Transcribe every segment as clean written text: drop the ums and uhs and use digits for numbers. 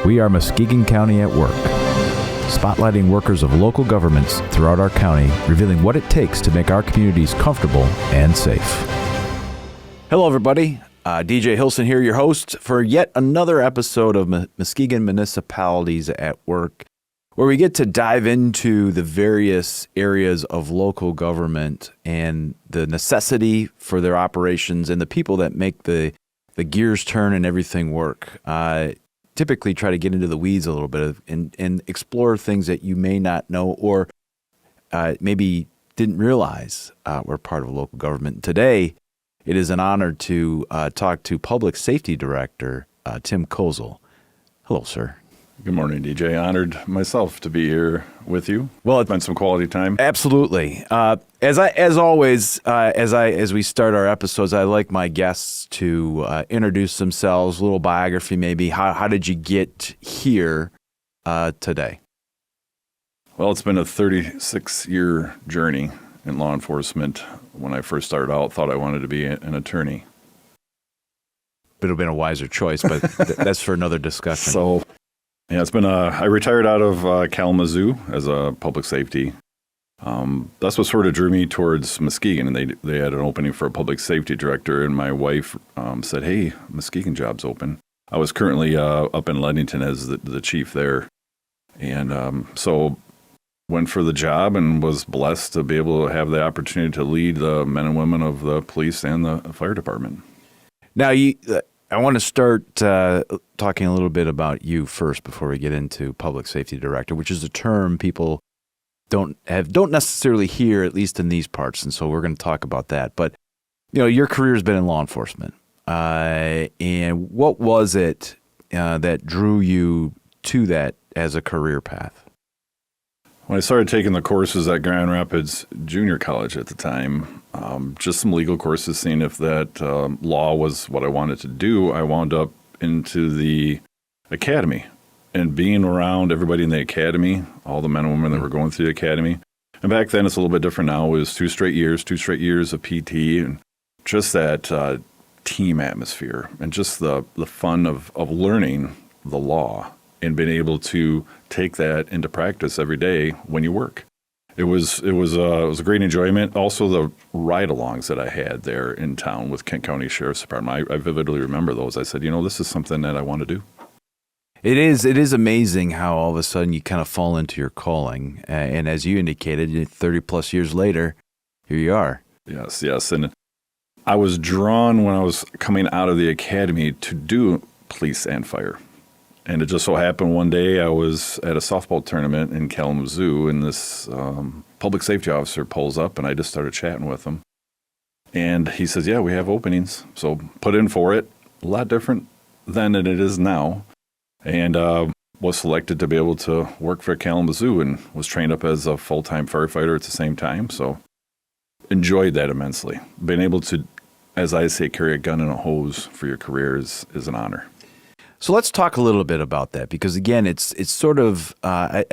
We are Muskegon County at Work, spotlighting workers of local governments throughout our county, revealing what it takes to make our communities comfortable and safe. Hello, everybody. DJ Hilson here, your host for yet another episode of Muskegon Municipalities at Work, where we get to dive into the various areas of local government and the necessity for their operations and the people that make the gears turn and everything work. Typically try to get into the weeds a little bit and explore things that you may not know or maybe didn't realize were part of local government. Today, it is an honor to talk to Public Safety Director Tim Kozal. Hello, sir. Good morning, DJ. Honored myself to be here with you. Well, it's been some quality time. Absolutely. As always, as we start our episodes, I like my guests to introduce themselves, a little biography, maybe. How did you get here today? Well, it's been a 36-year journey in law enforcement. When I first started out, thought I wanted to be an attorney. It would have been a wiser choice, but that's for another discussion. So, yeah, it's been I retired out of Kalamazoo as a public safety. That's what sort of drew me towards Muskegon, and they had an opening for a public safety director, and my wife said, "Hey, Muskegon job's open." I was currently up in Ludington as the chief there, and so went for the job and was blessed to be able to have the opportunity to lead the men and women of the police and the fire department. Now, I want to start talking a little bit about you first before we get into public safety director, which is a term people don't necessarily hear, at least in these parts, and so we're going to talk about that. But your career has been in law enforcement, and what was it that drew you to that as a career path? When I started taking the courses at Grand Rapids Junior College at the time, just some legal courses, seeing if that law was what I wanted to do, I wound up into the academy and being around everybody in the academy, all the men and women that were going through the academy. And back then, it's a little bit different now. It was 2 straight years of PT, and just that team atmosphere and just the fun of learning the law and being able to take that into practice every day when you work. It was a great enjoyment. Also, the ride-alongs that I had there in town with Kent County Sheriff's Department, I vividly remember those. I said, this is something that I want to do. It is amazing how all of a sudden you kind of fall into your calling. And as you indicated, 30 plus years later, here you are. Yes. And I was drawn when I was coming out of the academy to do police and fire. And it just so happened one day I was at a softball tournament in Kalamazoo, and this public safety officer pulls up, and I just started chatting with him. And he says, "Yeah, we have openings." So put in for it. A lot different then than it is now. And was selected to be able to work for Kalamazoo and was trained up as a full-time firefighter at the same time. So enjoyed that immensely. Being able to, as I say, carry a gun and a hose for your career is an honor. So let's talk a little bit about that, because again, it's sort of I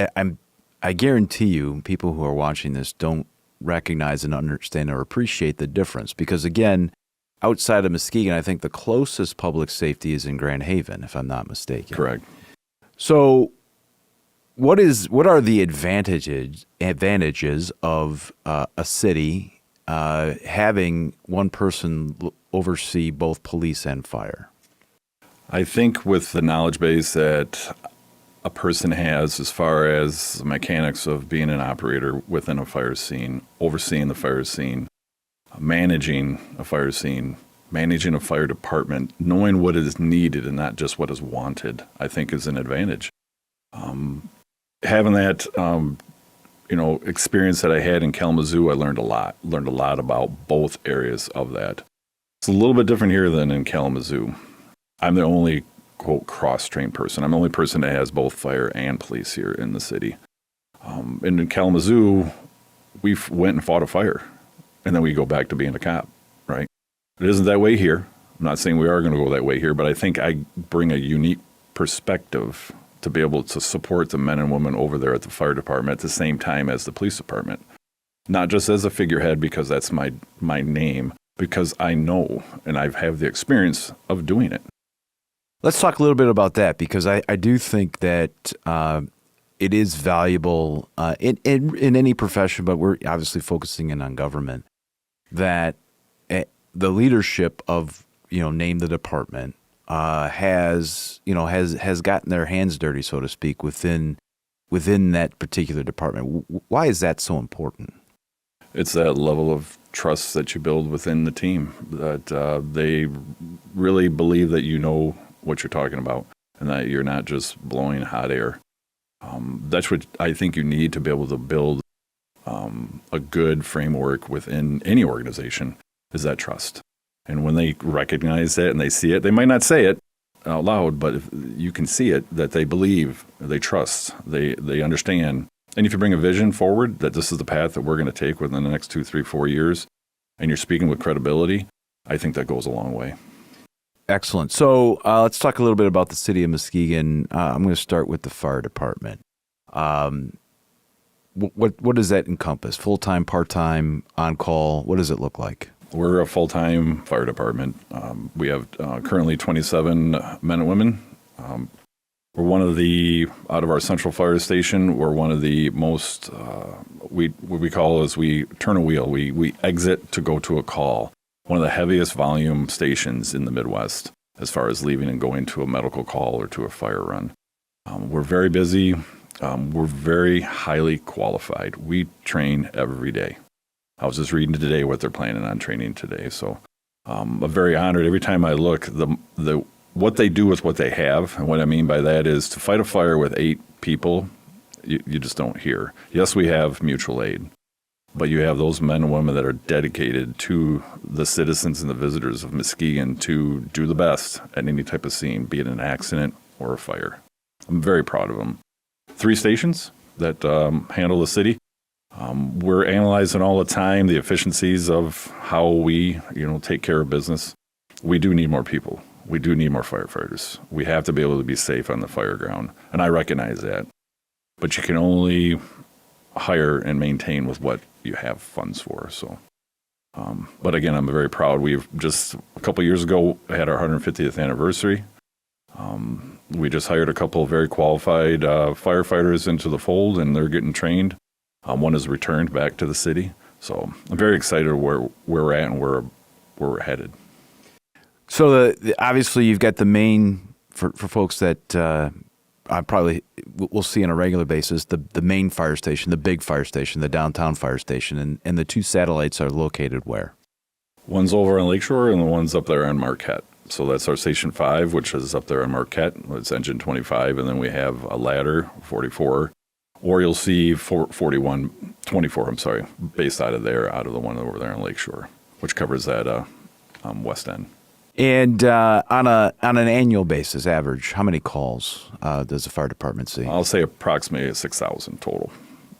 guarantee you, people who are watching this don't recognize and understand or appreciate the difference. Because again, outside of Muskegon, I think the closest public safety is in Grand Haven, if I'm not mistaken. Correct. So, what are the advantages of a city having one person oversee both police and fire? I think with the knowledge base that a person has as far as the mechanics of being an operator within a fire scene, overseeing the fire scene, managing a fire scene, managing a fire department, knowing what is needed and not just what is wanted, I think is an advantage. Having that, experience that I had in Kalamazoo, I learned a lot about both areas of that. It's a little bit different here than in Kalamazoo. I'm the only, quote, cross-trained person. I'm the only person that has both fire and police here in the city. And in Kalamazoo, we went and fought a fire, and then we go back to being a cop, right? It isn't that way here. I'm not saying we are going to go that way here, but I think I bring a unique perspective to be able to support the men and women over there at the fire department at the same time as the police department. Not just as a figurehead because that's my name, because I know and I have the experience of doing it. Let's talk a little bit about that, because I do think that it is valuable in any profession, but we're obviously focusing in on government, that the leadership of, name the department, has gotten their hands dirty, so to speak, within that particular department. Why is that so important? It's that level of trust that you build within the team, that they really believe that you know what you're talking about and that you're not just blowing hot air. That's what I think you need to be able to build a good framework within any organization, is that trust. And when they recognize that and they see it, they might not say it out loud, but if you can see it, that they believe, they trust, they understand. And if you bring a vision forward that this is the path that we're going to take within the next 2, 3, 4 years, and you're speaking with credibility, I think that goes a long way. Excellent. So let's talk a little bit about the city of Muskegon. I'm going to start with the fire department. What does that encompass? Full-time, part-time, on-call? What does it look like? We're a full-time fire department. We have currently 27 men and women. We're one of the, out of our central fire station, we're one of the most, what we call is we turn a wheel. We exit to go to a call. One of the heaviest volume stations in the Midwest as far as leaving and going to a medical call or to a fire run. We're very busy. We're very highly qualified. We train every day. I was just reading today what they're planning on training today. So I'm very honored. Every time I look, what they do with what they have, and what I mean by that is to fight a fire with 8 people, you just don't hear. Yes, we have mutual aid, but you have those men and women that are dedicated to the citizens and the visitors of Muskegon to do the best at any type of scene, be it an accident or a fire. I'm very proud of them. 3 stations that handle the city. We're analyzing all the time the efficiencies of how we, take care of business. We do need more people. We do need more firefighters. We have to be able to be safe on the fire ground, and I recognize that. But you can only hire and maintain with what you have funds for. So, but again, I'm very proud. We've just a couple of years ago had our 150th anniversary. We just hired a couple of very qualified firefighters into the fold, and they're getting trained. One has returned back to the city. So I'm very excited where we're at and where we're headed. So obviously you've got the main, for folks that I probably will see on a regular basis, the main fire station, the big fire station, the downtown fire station, and the 2 satellites are located where? One's over on Lakeshore and the one's up there on Marquette. So that's our Station 5, which is up there on Marquette. It's engine 25, and then we have a ladder, 44, or you'll see 24, based out of there, out of the one over there on Lakeshore, which covers that west end. And on an annual basis, average, how many calls does the fire department see? I'll say approximately 6,000 total.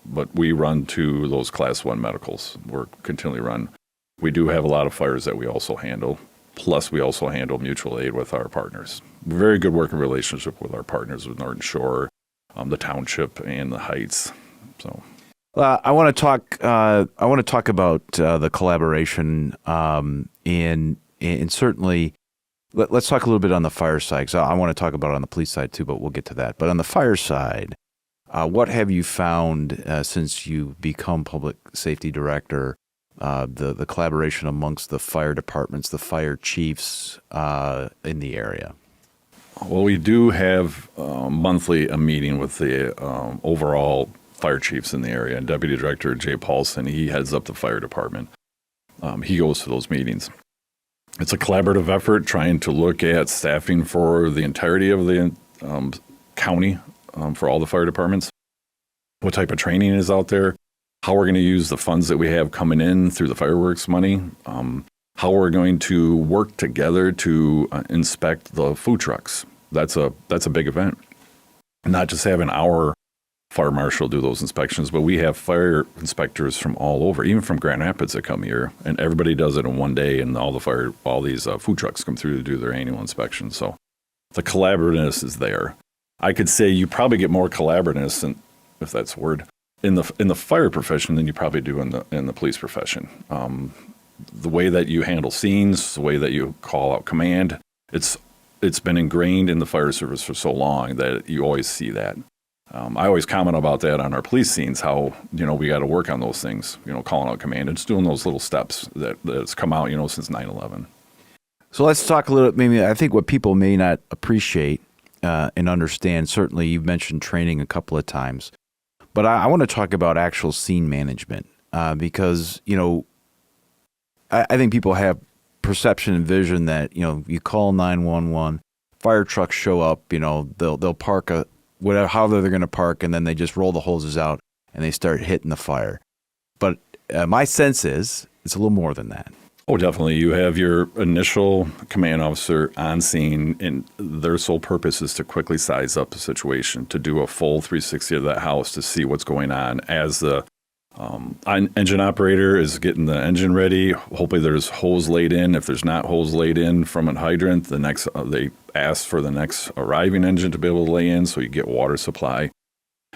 But we run to those Class 1 medicals. We're continually run. We do have a lot of fires that we also handle. Plus, we also handle mutual aid with our partners. Very good working relationship with our partners, with Norton Shore, the township, and the Heights. So, I want to talk. I want to talk about the collaboration, and certainly, let's talk a little bit on the fire side. Because I want to talk about it on the police side too, but we'll get to that. But on the fire side, what have you found since you become public safety director? The collaboration amongst the fire departments, the fire chiefs in the area? Well, we do have monthly a meeting with the overall fire chiefs in the area. And Deputy Director Jay Paulson, he heads up the fire department. He goes to those meetings. It's a collaborative effort trying to look at staffing for the entirety of the county for all the fire departments, what type of training is out there, how we're going to use the funds that we have coming in through the fireworks money, how we're going to work together to inspect the food trucks. That's a big event. Not just having our fire marshal do those inspections, but we have fire inspectors from all over, even from Grand Rapids that come here, and everybody does it in one day, and all these food trucks come through to do their annual inspection. So the collaborativeness is there. I could say you probably get more collaborativeness, if that's a word, in the fire profession than you probably do in the police profession. The way that you handle scenes, the way that you call out command, it's it's been ingrained in the fire service for so long that you always see that. I always comment about that on our police scenes, how, we got to work on those things, calling out command and just doing those little steps that's come out, since 9/11. So let's talk a little, maybe I think what people may not appreciate and understand, certainly you've mentioned training a couple of times, but I want to talk about actual scene management because, I think people have perception and vision that, you call 911, fire trucks show up, they'll park however they're going to park, and then they just roll the hoses out and they start hitting the fire. But my sense is it's a little more than that. Oh, definitely. You have your initial command officer on scene, and their sole purpose is to quickly size up the situation, to do a full 360 of that house to see what's going on as the engine operator is getting the engine ready. Hopefully there's hose laid in. If there's not hose laid in from a hydrant, they ask for the next arriving engine to be able to lay in so you get water supply.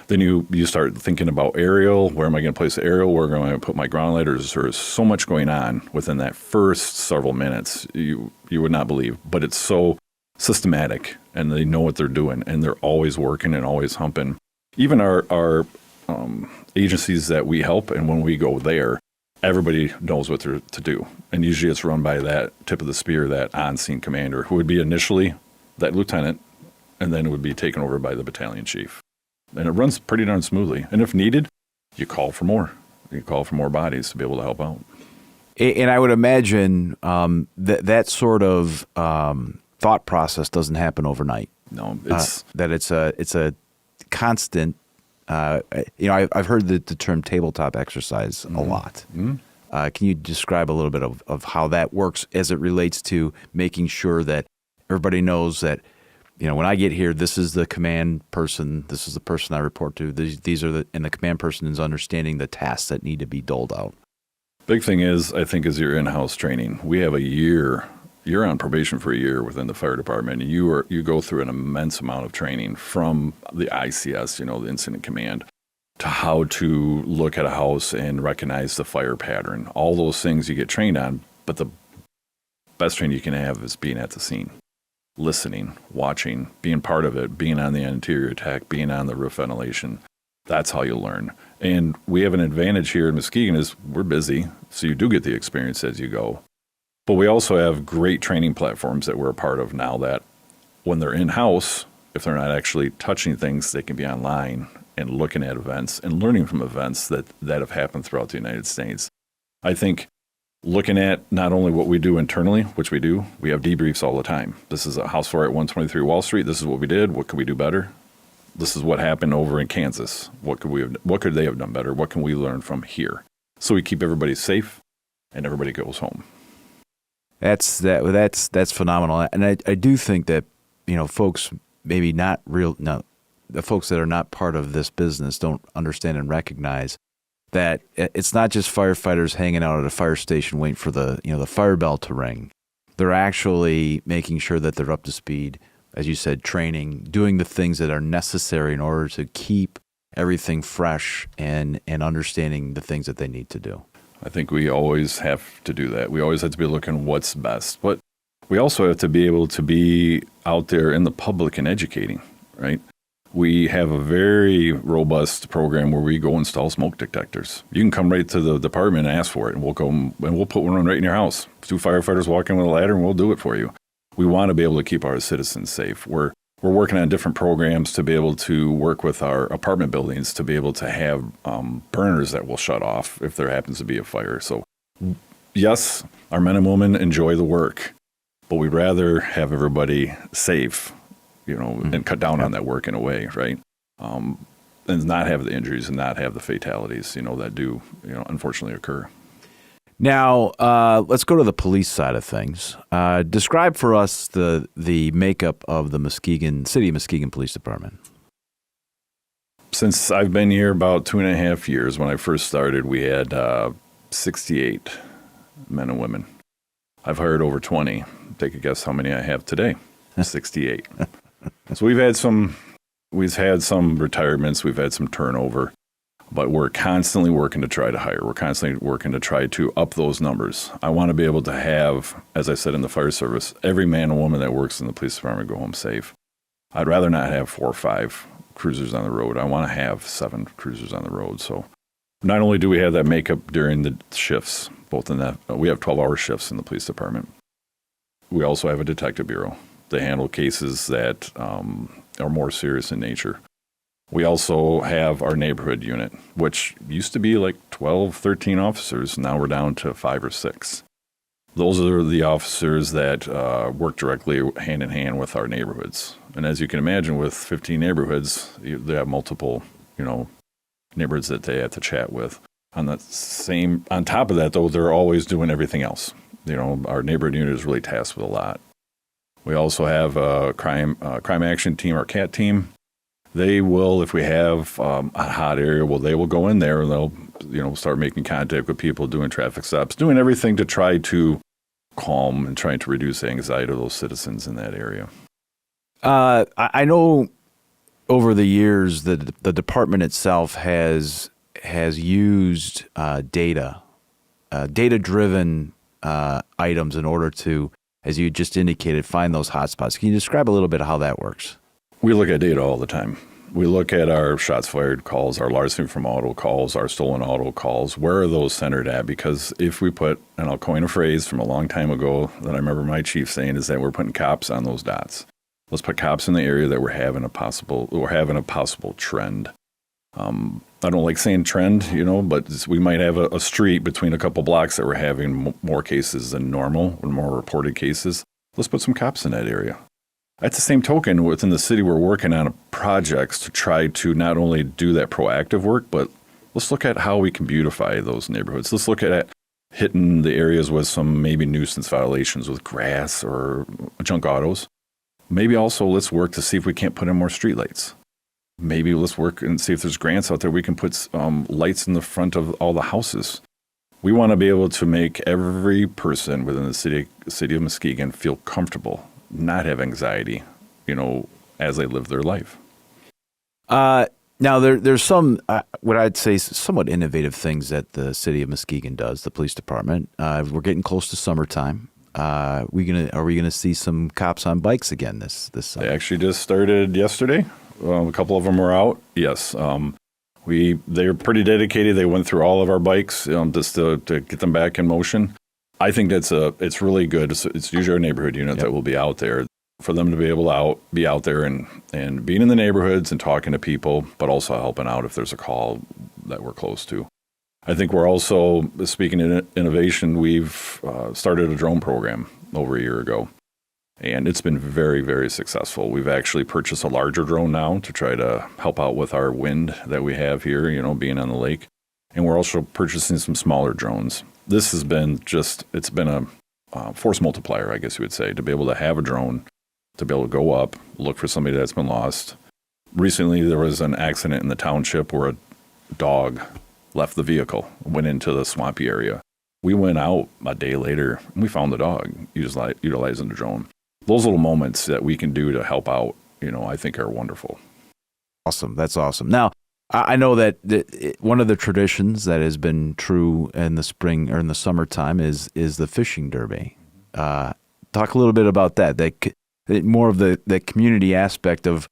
Then you start thinking about aerial. Where am I going to place the aerial? Where am I going to put my ground lighters? There's so much going on within that first several minutes you would not believe. But it's so systematic, and they know what they're doing, and they're always working and always humping. Even our agencies that we help, and when we go there, everybody knows what they're to do. And usually it's run by that tip of the spear, that on-scene commander, who would be initially that lieutenant, and then it would be taken over by the battalion chief. And it runs pretty darn smoothly. And if needed, you call for more. You call for more bodies to be able to help out. And I would imagine that sort of thought process doesn't happen overnight. No, it's a constant. I've heard the term tabletop exercise a lot. Mm-hmm. Can you describe a little bit of how that works as it relates to making sure that everybody knows that, when I get here, this is the command person, this is the person I report to, these are and the command person is understanding the tasks that need to be doled out? Big thing is your in-house training. We have a year. You're on probation for a year within the fire department, and you go through an immense amount of training from the ICS, the incident command, to how to look at a house and recognize the fire pattern. All those things you get trained on, but the best training you can have is being at the scene, listening, watching, being part of it, being on the interior attack, being on the roof ventilation. That's how you learn. And we have an advantage here in Muskegon is we're busy, so you do get the experience as you go. But we also have great training platforms that we're a part of now that when they're in-house, if they're not actually touching things, they can be online and looking at events and learning from events that have happened throughout the United States. I think looking at not only what we do internally, which we do, we have debriefs all the time. This is a house fire at 123 Wall Street. This is what we did. What could we do better? This is what happened over in Kansas. What could they have done better? What can we learn from here? So we keep everybody safe and everybody goes home. That's phenomenal. And I do think that, folks maybe the folks that are not part of this business don't understand and recognize that it's not just firefighters hanging out at a fire station waiting for the fire bell to ring. They're actually making sure that they're up to speed, as you said, training, doing the things that are necessary in order to keep everything fresh and understanding the things that they need to do. I think we always have to do that. We always have to be looking what's best. But we also have to be able to be out there in the public and educating, right? We have a very robust program where we go install smoke detectors. You can come right to the department and ask for it, and we'll go and we'll put one right in your house. 2 firefighters walk in with a ladder, and we'll do it for you. We want to be able to keep our citizens safe. We're working on different programs to be able to work with our apartment buildings to be able to have burners that will shut off if there happens to be a fire. So, yes, our men and women enjoy the work, but we'd rather have everybody safe, and cut down on that work in a way, right? And not have the injuries and not have the fatalities, that do, unfortunately occur. Now, let's go to the police side of things. Describe for us the makeup of the City of Muskegon Police Department. Since I've been here about 2.5 years, when I first started, we had 68 men and women. I've hired over 20. Take a guess how many I have today. 68. So we've had some retirements, we've had some turnover. But we're constantly working to try to hire. We're constantly working to try to up those numbers. I want to be able to have, as I said in the fire service, every man and woman that works in the police department go home safe. I'd rather not have 4 or 5 cruisers on the road. I want to have 7 cruisers on the road. So not only do we have that makeup during the shifts, both in that, we have 12-hour shifts in the police department. We also have a detective bureau. They handle cases that are more serious in nature. We also have our neighborhood unit, which used to be like 12, 13 officers. Now we're down to 5 or 6. Those are the officers that work directly hand in hand with our neighborhoods. And as you can imagine, with 15 neighborhoods, they have multiple, neighborhoods that they have to chat with. On top of that, though, they're always doing everything else. Our neighborhood unit is really tasked with a lot. We also have a crime action team, our CAT team. They will, if we have a hot area, they will go in there and they'll, start making contact with people, doing traffic stops, doing everything to try to calm and trying to reduce the anxiety of those citizens in that area. I know over the years the department itself has used data-driven items in order to, as you just indicated, find those hotspots. Can you describe a little bit of how that works? We look at data all the time. We look at our shots fired calls, our larceny from auto calls, our stolen auto calls. Where are those centered at? Because if we put, and I'll coin a phrase from a long time ago that I remember my chief saying, is that we're putting cops on those dots. Let's put cops in the area that we're having a possible trend. I don't like saying trend, but we might have a street between a couple blocks that we're having more cases than normal, or more reported cases. Let's put some cops in that area. At the same token, within the city, we're working on projects to try to not only do that proactive work, but let's look at how we can beautify those neighborhoods. Let's look at hitting the areas with some maybe nuisance violations with grass or junk autos. Maybe also let's work to see if we can't put in more streetlights. Maybe let's work and see if there's grants out there we can put lights in the front of all the houses. We want to be able to make every person within the city of Muskegon feel comfortable, not have anxiety, as they live their life. Now, there's some, what I'd say, somewhat innovative things that the city of Muskegon does, the police department. We're getting close to summertime. Are we gonna see some cops on bikes again this summer? They actually just started yesterday. A couple of them were out. Yes. They're pretty dedicated. They went through all of our bikes just to get them back in motion. I think it's really good. It's usually our neighborhood unit that will be out there for them to be able to be out there and being in the neighborhoods and talking to people, but also helping out if there's a call that we're close to. I think we're also, speaking of innovation, we've started a drone program over a year ago, and it's been very, very successful. We've actually purchased a larger drone now to try to help out with our wind that we have here, being on the lake. And we're also purchasing some smaller drones. This has been it's been a force multiplier, I guess you would say, to be able to have a drone, to be able to go up, look for somebody that's been lost. Recently, there was an accident in the township where a dog left the vehicle, went into the swampy area. We went out a day later, and we found the dog, utilizing the drone. Those little moments that we can do to help out, I think are wonderful. Awesome. That's awesome. Now, I know that one of the traditions that has been true in the spring or in the summertime is the fishing derby. Talk a little bit about that. More of the community aspect of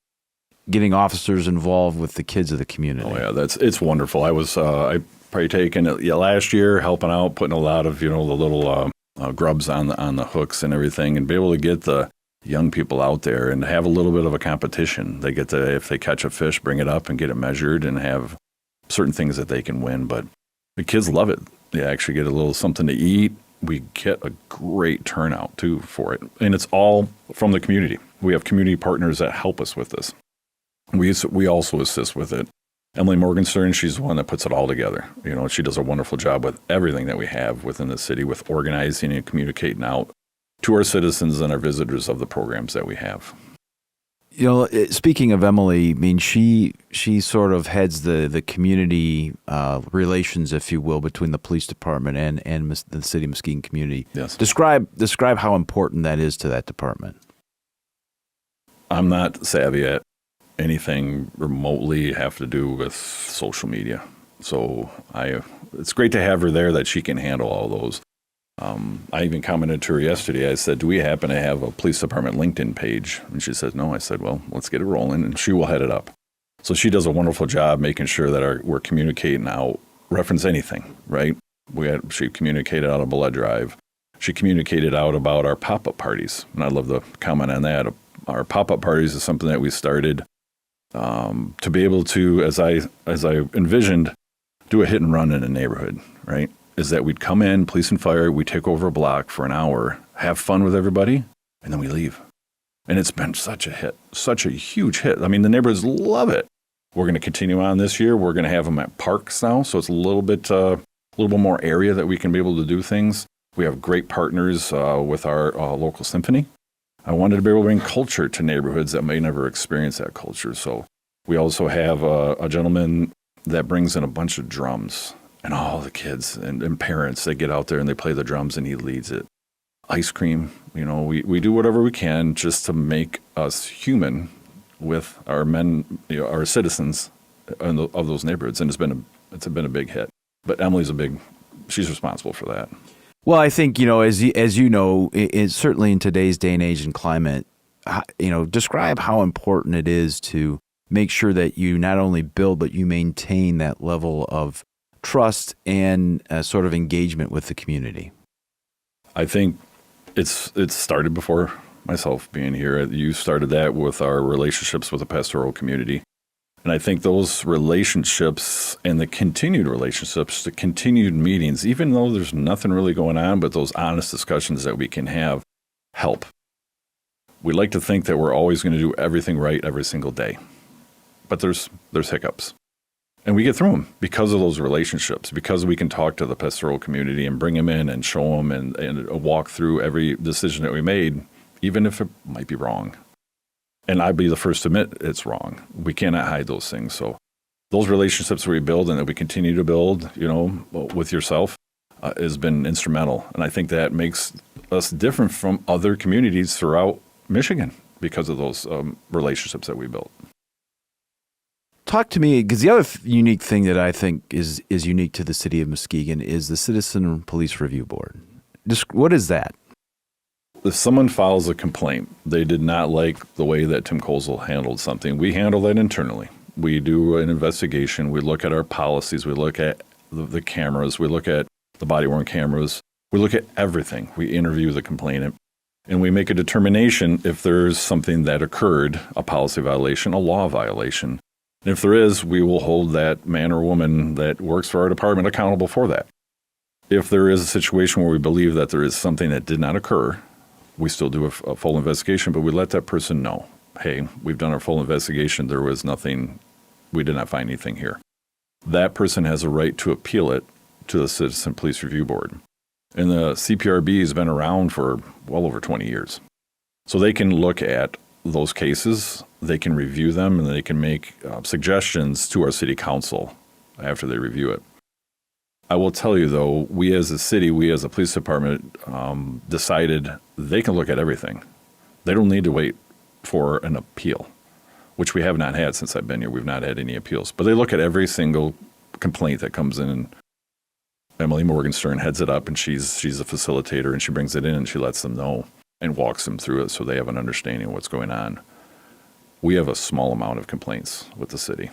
getting officers involved with the kids of the community. Oh yeah, it's wonderful. I was I partaken last year, helping out, putting a lot of the little grubs on the hooks and everything, and be able to get the young people out there and have a little bit of a competition. They get to, if they catch a fish, bring it up and get it measured and have certain things that they can win. But the kids love it. They actually get a little something to eat. We get a great turnout too for it. And it's all from the community. We have community partners that help us with this. We also assist with it. Emily Morgenstern, she's the one that puts it all together. She does a wonderful job with everything that we have within the city, with organizing and communicating out to our citizens and our visitors of the programs that we have. Speaking of Emily, I mean, she sort of heads the community relations, if you will, between the police department and the city of Muskegon community. Yes. Describe how important that is to that department. I'm not savvy at anything remotely have to do with social media. So it's great to have her there that she can handle all those. I even commented to her yesterday. I said, do we happen to have a police department LinkedIn page? And she said, no. I said, well, let's get it rolling, and she will head it up. So she does a wonderful job making sure that we're communicating out, reference anything, right? She communicated out of Blood Drive. She communicated out about our pop-up parties, and I'd love to comment on that. Our pop-up parties is something that we started to be able to, as I envisioned, do a hit and run in a neighborhood, right? Is that we'd come in, police and fire, we take over a block for an hour, have fun with everybody, and then we leave. And it's been such a hit, such a huge hit. I mean, the neighborhoods love it. We're going to continue on this year. We're going to have them at parks now, so it's a little bit more area that we can be able to do things. We have great partners with our local symphony. I wanted to be able to bring culture to neighborhoods that may never experience that culture. So we also have a gentleman that brings in a bunch of drums, and all the kids and parents, they get out there and they play the drums, and he leads it. Ice cream, we do whatever we can just to make us human with our our citizens of those neighborhoods, and it's been a big hit. But Emily's she's responsible for that. Well, I think, as you know, certainly in today's day and age and climate, describe how important it is to make sure that you not only build, but you maintain that level of trust and sort of engagement with the community. I think it's started before myself being here. You started that with our relationships with the pastoral community. And I think those relationships and the continued relationships, the continued meetings, even though there's nothing really going on, but those honest discussions that we can have help. We like to think that we're always going to do everything right every single day. But there's hiccups. And we get through them because of those relationships, because we can talk to the pastoral community and bring them in and show them and walk through every decision that we made, even if it might be wrong. And I'd be the first to admit it's wrong. We cannot hide those things. So those relationships we build and that we continue to build, with yourself, has been instrumental. And I think that makes us different from other communities throughout Michigan because of those relationships that we built. Talk to me, because the other unique thing that I think is unique to the city of Muskegon is the Citizen Police Review Board. What is that? If someone files a complaint, they did not like the way that Tim Kozal handled something, we handle that internally. We do an investigation. We look at our policies. We look at the cameras. We look at the body-worn cameras. We look at everything. We interview the complainant, and we make a determination if there's something that occurred, a policy violation, a law violation. And if there is, we will hold that man or woman that works for our department accountable for that. If there is a situation where we believe that there is something that did not occur, we still do a full investigation, but we let that person know, hey, we've done our full investigation. There was nothing, we did not find anything here. That person has a right to appeal it to the Citizen Police Review Board. And the CPRB has been around for well over 20 years. So they can look at those cases, they can review them, and they can make suggestions to our city council after they review it. I will tell you, though, we as a city, we as a police department decided they can look at everything. They don't need to wait for an appeal, which we have not had since I've been here. We've not had any appeals. But they look at every single complaint that comes in. And Emily Morgenstern heads it up, and she's a facilitator, and she brings it in, and she lets them know and walks them through it so they have an understanding of what's going on. We have a small amount of complaints with the city,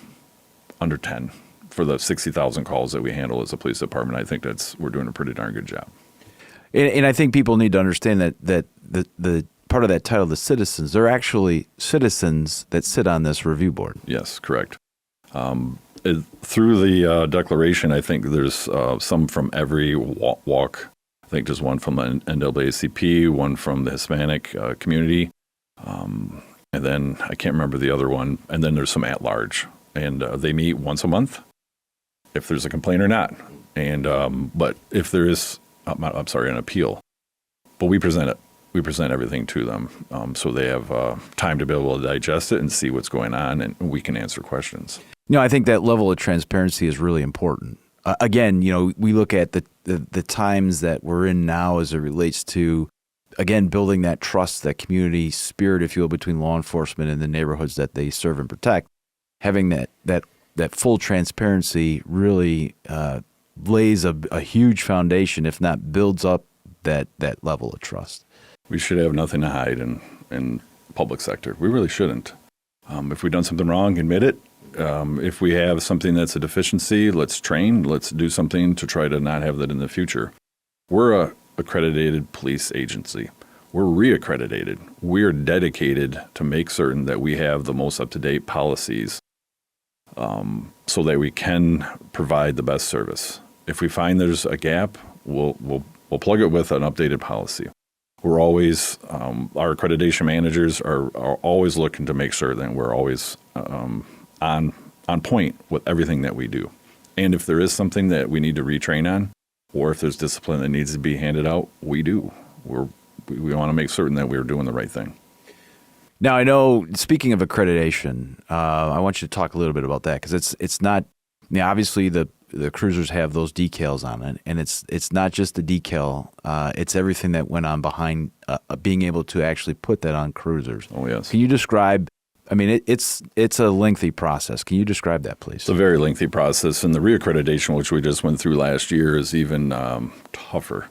under 10. For the 60,000 calls that we handle as a police department, I think we're doing a pretty darn good job. And I think people need to understand that the part of that title, the citizens, they're actually citizens that sit on this review board. Yes, correct. Through the declaration, I think there's some from every walk. I think there's one from the NAACP, one from the Hispanic community, and then I can't remember the other one. And then there's some at large, and they meet once a month. If there's a complaint or not. And but if there is, an appeal. But we present it. We present everything to them so they have time to be able to digest it and see what's going on, and we can answer questions. I think that level of transparency is really important. Again, we look at the times that we're in now as it relates to, again, building that trust, that community spirit, if you will, between law enforcement and the neighborhoods that they serve and protect. Having that full transparency really lays a huge foundation, if not builds up that level of trust. We should have nothing to hide in public sector. We really shouldn't. If we've done something wrong, admit it. If we have something that's a deficiency, let's train. Let's do something to try to not have that in the future. We're a accredited police agency. We're re-accredited. We're dedicated to make certain that we have the most up-to-date policies so that we can provide the best service. If we find there's a gap, we'll plug it with an updated policy. We're always, our accreditation managers are always looking to make sure that we're always on point with everything that we do. And if there is something that we need to retrain on, or if there's discipline that needs to be handed out, we do. We want to make certain that we're doing the right thing. Now, I know, speaking of accreditation, I want you to talk a little bit about that, because it's not, obviously the cruisers have those decals on it, and it's not just the decal, it's everything that went on behind being able to actually put that on cruisers. Oh, yes. Can you describe, it's a lengthy process. Can you describe that, please? It's a very lengthy process, and the reaccreditation, which we just went through last year, is even tougher.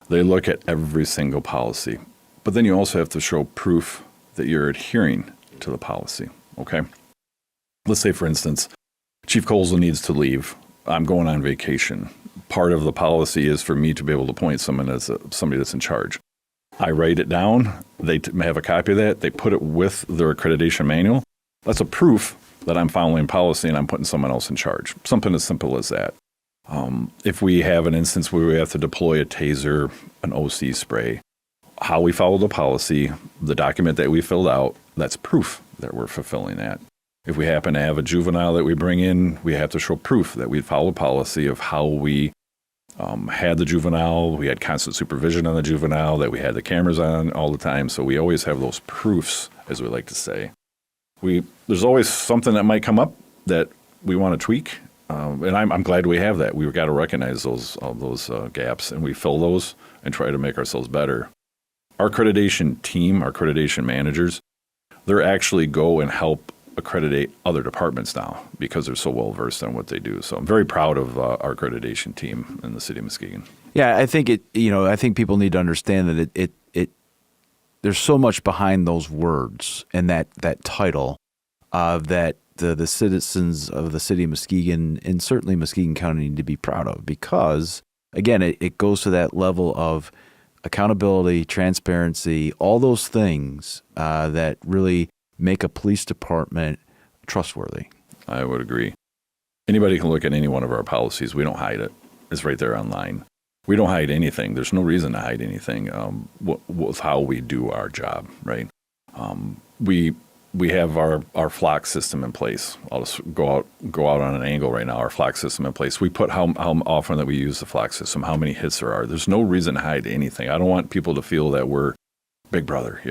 They look at every single policy, but then you also have to show proof that you're adhering to the policy, okay? Let's say, for instance, Chief Kozal needs to leave. I'm going on vacation. Part of the policy is for me to be able to appoint someone as somebody that's in charge. I write it down. They have a copy of that. They put it with their accreditation manual. That's a proof that I'm following policy and I'm putting someone else in charge. Something as simple as that. If we have an instance where we have to deploy a taser, an OC spray, how we follow the policy, the document that we filled out, that's proof that we're fulfilling that. If we happen to have a juvenile that we bring in, we have to show proof that we follow policy of how we had the juvenile, we had constant supervision on the juvenile, that we had the cameras on all the time. So we always have those proofs, as we like to say. There's always something that might come up that we want to tweak. And I'm glad we have that. We've got to recognize those gaps, and we fill those and try to make ourselves better. Our accreditation team, our accreditation managers, they're actually go and help accreditate other departments now because they're so well versed on what they do. So I'm very proud of our accreditation team in the city of Muskegon. Yeah, I think I think people need to understand that it there's so much behind those words and that title that the citizens of the city of Muskegon and certainly Muskegon County need to be proud of, because again, it goes to that level of accountability, transparency, all those things that really make a police department trustworthy. I would agree. Anybody can look at any one of our policies. We don't hide it. It's right there online. We don't hide anything. There's no reason to hide anything with how we do our job, right? We have our flock system in place. I'll just go out on an angle right now. Our flock system in place. We put how often that we use the flock system, how many hits there are. There's no reason to hide anything. I don't want people to feel that we're Big Brother.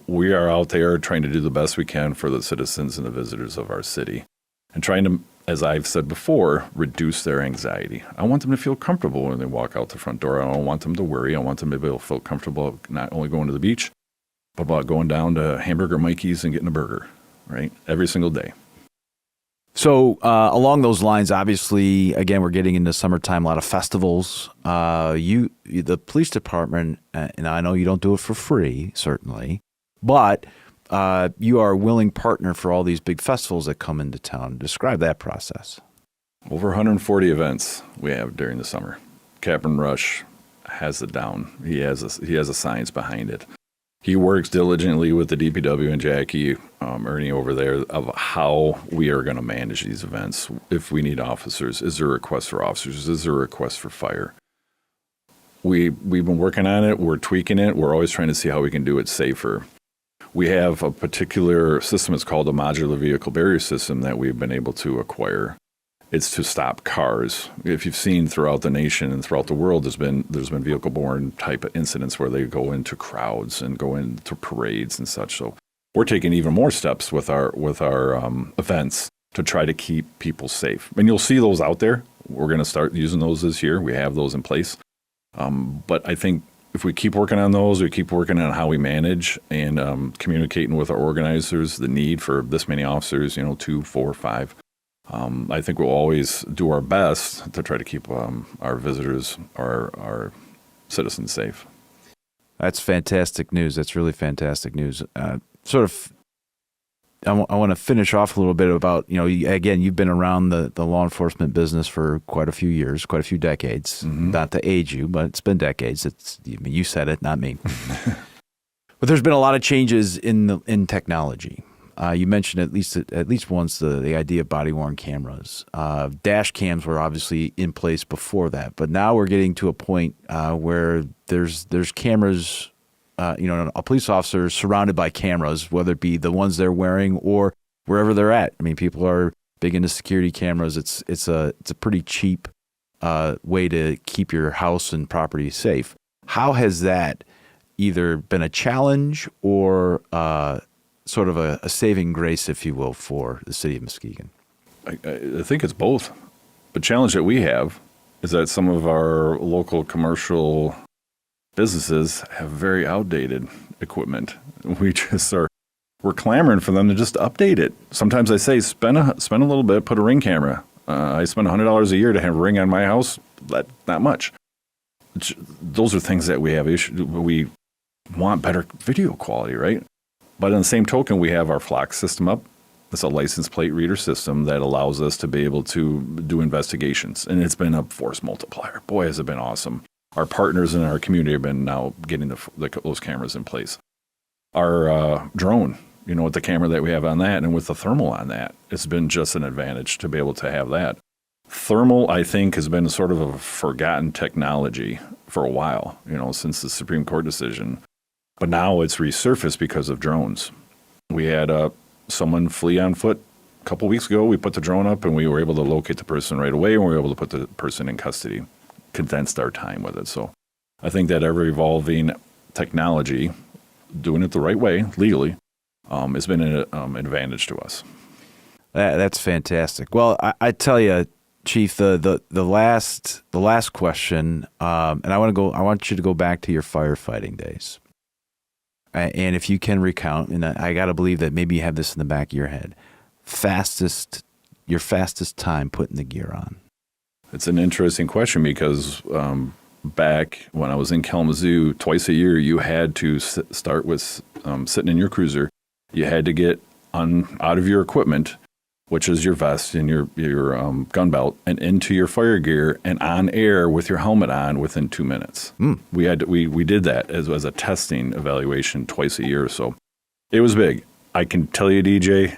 We are out there trying to do the best we can for the citizens and the visitors of our city, and trying to, as I've said before, reduce their anxiety. I want them to feel comfortable when they walk out the front door. I don't want them to worry. I want them to be able to feel comfortable not only going to the beach, but about going down to Hamburger Mikey's and getting a burger, right? Every single day. So along those lines, obviously, again, we're getting into summertime, a lot of festivals. The police department, and I know you don't do it for free, certainly, but you are a willing partner for all these big festivals that come into town. Describe that process. Over 140 events we have during the summer. Captain Rush has it down. He has a science behind it. He works diligently with the DPW and Jackie, Ernie over there, of how we are going to manage these events. If we need officers, is there a request for officers? Is there a request for fire? We've been working on it. We're tweaking it. We're always trying to see how we can do it safer. We have a particular system. It's called a modular vehicle barrier system that we've been able to acquire. It's to stop cars. If you've seen throughout the nation and throughout the world, there's been vehicle-borne type of incidents where they go into crowds and go into parades and such. So we're taking even more steps with our events to try to keep people safe. And you'll see those out there. We're going to start using those this year. We have those in place. But I think if we keep working on those, we keep working on how we manage and communicating with our organizers the need for this many officers, 2, 4, 5. I think we'll always do our best to try to keep our visitors, our citizens safe. That's fantastic news. That's really fantastic news. I want to finish off a little bit about, again, you've been around the law enforcement business for quite a few years, quite a few decades. Mm-hmm. Not to age you, but it's been decades. You said it, not me. But there's been a lot of changes in technology. You mentioned at least once the idea of body-worn cameras. Dash cams were obviously in place before that, but now we're getting to a point where there's cameras. A police officer is surrounded by cameras, whether it be the ones they're wearing or wherever they're at. I mean, people are big into security cameras. It's a pretty cheap way to keep your house and property safe. How has that either been a challenge or sort of a saving grace, if you will, for the city of Muskegon? I think it's both. The challenge that we have is that some of our local commercial businesses have very outdated equipment. We're clamoring for them to just update it. Sometimes I say, spend a little bit, put a Ring camera. I spend $100 a year to have a Ring on my house. That's not much. Those are things that we have issue. We want better video quality, right? But on the same token, we have our Flock system up. It's a license plate reader system that allows us to be able to do investigations. And it's been a force multiplier. Boy, has it been awesome. Our partners in our community have been now getting those cameras in place. Our drone, with the camera that we have on that and with the thermal on that, it's been just an advantage to be able to have that. Thermal, I think, has been sort of a forgotten technology for a while, since the Supreme Court decision. But now it's resurfaced because of drones. We had someone flee on foot a couple weeks ago. We put the drone up and we were able to locate the person right away, and we were able to put the person in custody. Condensed our time with it. So I think that ever-evolving technology, doing it the right way, legally, has been an advantage to us. That's fantastic. Well, I tell you, Chief, the last question, and I want you to go back to your firefighting days. And if you can recount, and I got to believe that maybe you have this in the back of your head, your fastest time putting the gear on. It's an interesting question because back when I was in Kalamazoo, twice a year, you had to start with sitting in your cruiser. You had to get out of your equipment, which is your vest and your gun belt, and into your fire gear and on air with your helmet on within 2 minutes. We did that as a testing evaluation twice a year. So it was big. I can tell you, DJ,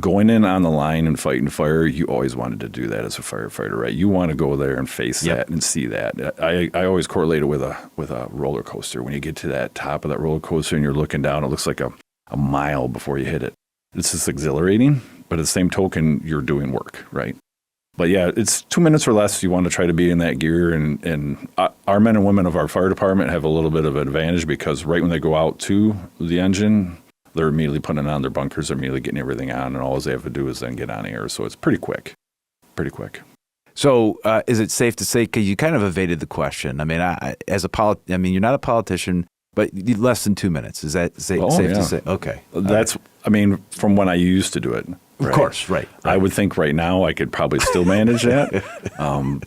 going in on the line and fighting fire, you always wanted to do that as a firefighter, right? You want to go there and face that and see that. I always correlate it with a roller coaster. When you get to that top of that roller coaster and you're looking down, it looks like a mile before you hit it. It's just exhilarating, but at the same token, you're doing work, right? But yeah, it's 2 minutes or less. You want to try to be in that gear, and our men and women of our fire department have a little bit of an advantage because right when they go out to the engine, they're immediately putting on their bunkers, they're immediately getting everything on, and all they have to do is then get on air. So it's pretty quick. So is it safe to say, because you kind of evaded the question, I mean, you're not a politician, but less than 2 minutes. Is that safe to say? Okay. That's, from when I used to do it. Right? Of course, right. I would think right now I could probably still manage that.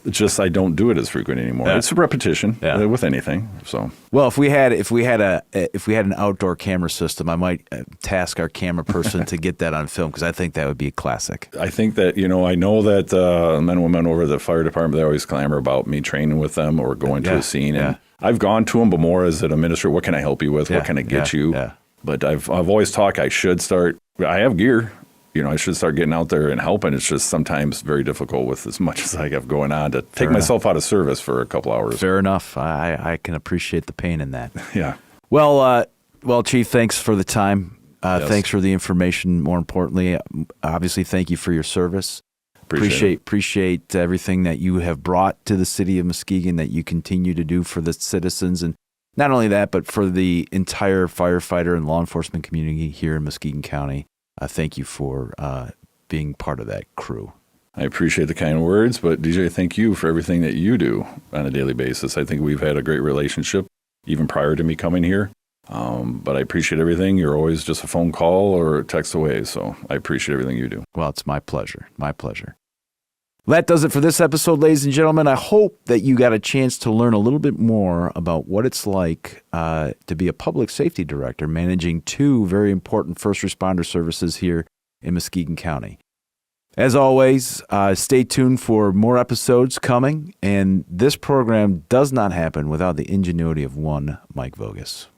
Just I don't do it as frequent anymore. Yeah. It's a repetition with anything. So well, if we had an outdoor camera system, I might task our camera person to get that on film because I think that would be a classic. I think that I know that men and women over the fire department, they always clamor about me training with them or going to a scene. And I've gone to them, but more as an administrator. What can I help you with? What can I get you? Yeah. But I've always talked. I should start. I have gear. I should start getting out there and helping. It's just sometimes very difficult with as much as I have going on to take myself out of service for a couple hours. Fair enough. I can appreciate the pain in that. Yeah. Well, Chief, thanks for the time. Thanks for the information. More importantly, obviously, thank you for your service. Appreciate everything that you have brought to the city of Muskegon, that you continue to do for the citizens, and not only that, but for the entire firefighter and law enforcement community here in Muskegon County. Thank you for being part of that crew. I appreciate the kind words, but DJ, thank you for everything that you do on a daily basis. I think we've had a great relationship even prior to me coming here. But I appreciate everything. You're always just a phone call or a text away, so I appreciate everything you do. Well, it's my pleasure. My pleasure. That does it for this episode, ladies and gentlemen. I hope that you got a chance to learn a little bit more about what it's like to be a public safety director managing two very important first responder services here in Muskegon County. As always, stay tuned for more episodes coming, and this program does not happen without the ingenuity of one Mike Vogus.